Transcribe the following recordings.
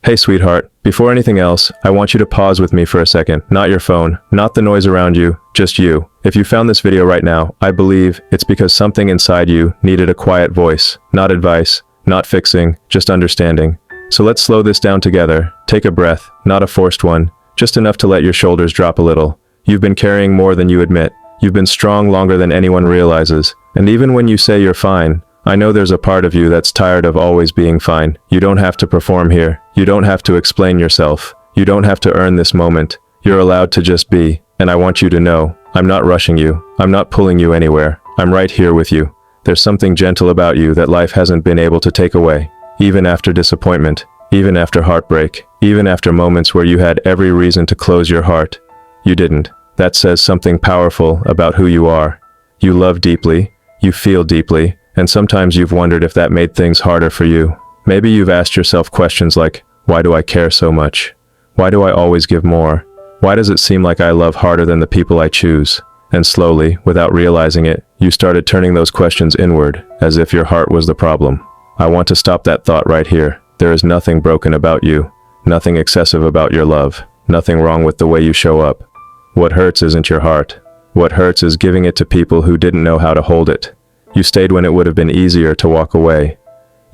Hey sweetheart, before anything else, I want you to pause with me for a second. Not your phone, not the noise around you, just you. If you found this video right now, I believe it's because something inside you needed a quiet voice. Not advice, not fixing, just understanding. So let's slow this down together. Take a breath, not a forced one, just enough to let your shoulders drop a little. You've been carrying more than you admit. You've been strong longer than anyone realizes. And even when you say you're fine, I know there's a part of you that's tired of always being fine. You don't have to perform here. You don't have to explain yourself. You don't have to earn this moment. You're allowed to just be. And I want you to know, I'm not rushing you. I'm not pulling you anywhere. I'm right here with you. There's something gentle about you that life hasn't been able to take away. Even after disappointment, even after heartbreak, even after moments where you had every reason to close your heart, you didn't. That says something powerful about who you are. You love deeply. You feel deeply. And sometimes you've wondered if that made things harder for you. Maybe you've asked yourself questions like, why do I care so much? Why do I always give more? Why does it seem like I love harder than the people I choose? And slowly, without realizing it, you started turning those questions inward, as if your heart was the problem. I want to stop that thought right here. There is nothing broken about you, nothing excessive about your love, nothing wrong with the way you show up. What hurts isn't your heart. What hurts is giving it to people who didn't know how to hold it. You stayed when it would have been easier to walk away.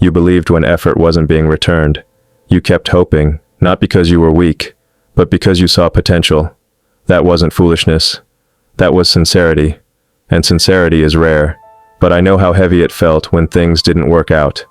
You believed when effort wasn't being returned. You kept hoping, not because you were weak, but because you saw potential. That wasn't foolishness. That was sincerity. And sincerity is rare. But I know how heavy it felt when things didn't work out.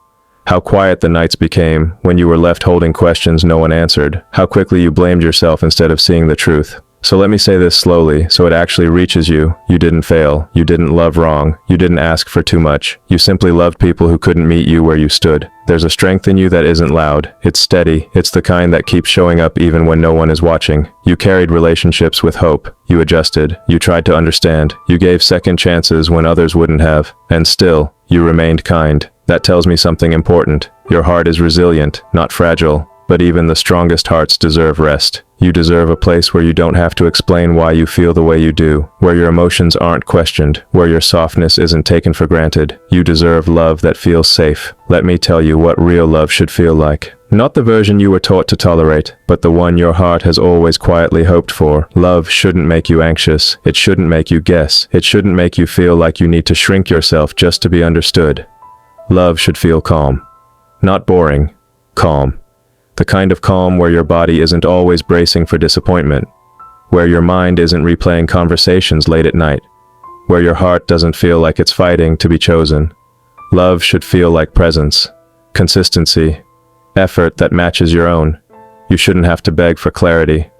How quiet the nights became when you were left holding questions no one answered. How quickly you blamed yourself instead of seeing the truth. So let me say this slowly, so it actually reaches you. You didn't fail. You didn't love wrong. You didn't ask for too much. You simply loved people who couldn't meet you where you stood. There's a strength in you that isn't loud. It's steady. It's the kind that keeps showing up even when no one is watching. You carried relationships with hope. You adjusted. You tried to understand. You gave second chances when others wouldn't have. And still, you remained kind. That tells me something important. Your heart is resilient, not fragile. But even the strongest hearts deserve rest. You deserve a place where you don't have to explain why you feel the way you do, where your emotions aren't questioned, where your softness isn't taken for granted. You deserve love that feels safe. Let me tell you what real love should feel like. Not the version you were taught to tolerate, but the one your heart has always quietly hoped for. Love shouldn't make you anxious. It shouldn't make you guess. It shouldn't make you feel like you need to shrink yourself just to be understood. Love should feel calm. Not boring. Calm. The kind of calm where your body isn't always bracing for disappointment, where your mind isn't replaying conversations late at night, where your heart doesn't feel like it's fighting to be chosen. Love should feel like presence, consistency, effort that matches your own. You shouldn't have to beg for clarity.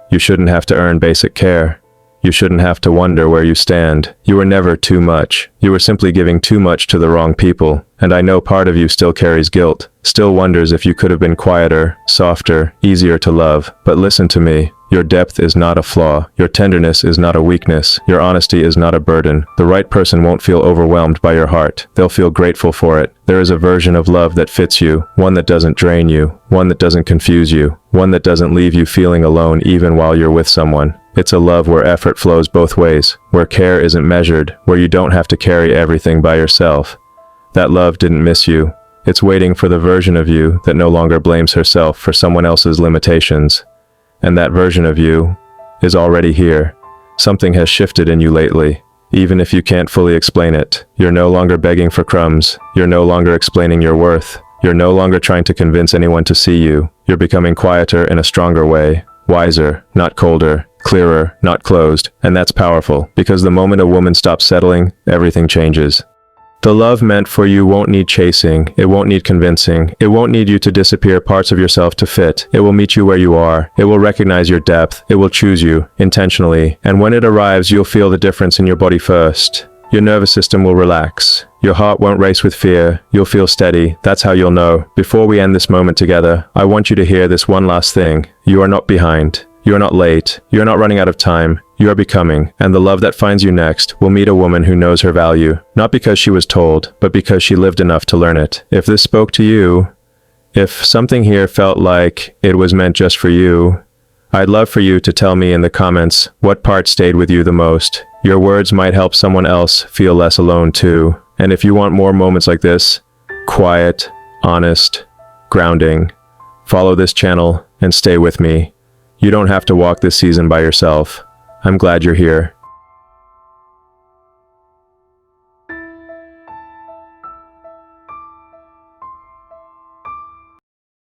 You shouldn't have to earn basic care. You shouldn't have to wonder where you stand. You were never too much. You were simply giving too much to the wrong people. And I know part of you still carries guilt, still wonders if you could have been quieter, softer, easier to love. But listen to me. Your depth is not a flaw. Your tenderness is not a weakness. Your honesty is not a burden. The right person won't feel overwhelmed by your heart. They'll feel grateful for it. There is a version of love that fits you, one that doesn't drain you, one that doesn't confuse you, one that doesn't leave you feeling alone even while you're with someone. It's a love where effort flows both ways, where care isn't measured, where you don't have to carry everything by yourself. That love didn't miss you. It's waiting for the version of you that no longer blames herself for someone else's limitations. And that version of you is already here. Something has shifted in you lately. Even if you can't fully explain it, you're no longer begging for crumbs. You're no longer explaining your worth. You're no longer trying to convince anyone to see you. You're becoming quieter in a stronger way. Wiser, not colder. Clearer, not closed. And that's powerful, because the moment a woman stops settling, everything changes. The love meant for you won't need chasing, it won't need convincing, it won't need you to disappear parts of yourself to fit. It will meet you where you are, it will recognize your depth, it will choose you, intentionally, and when it arrives you'll feel the difference in your body first. Your nervous system will relax. Your heart won't race with fear, you'll feel steady, that's how you'll know. Before we end this moment together, I want you to hear this one last thing. You are not behind. You are not late. You are not running out of time. You are becoming, and the love that finds you next will meet a woman who knows her value, not because she was told, but because she lived enough to learn it. If this spoke to you, if something here felt like it was meant just for you, I'd love for you to tell me in the comments what part stayed with you the most. Your words might help someone else feel less alone too. And if you want more moments like this, quiet, honest, grounding, follow this channel, and stay with me. You don't have to walk this season by yourself. I'm glad you're here.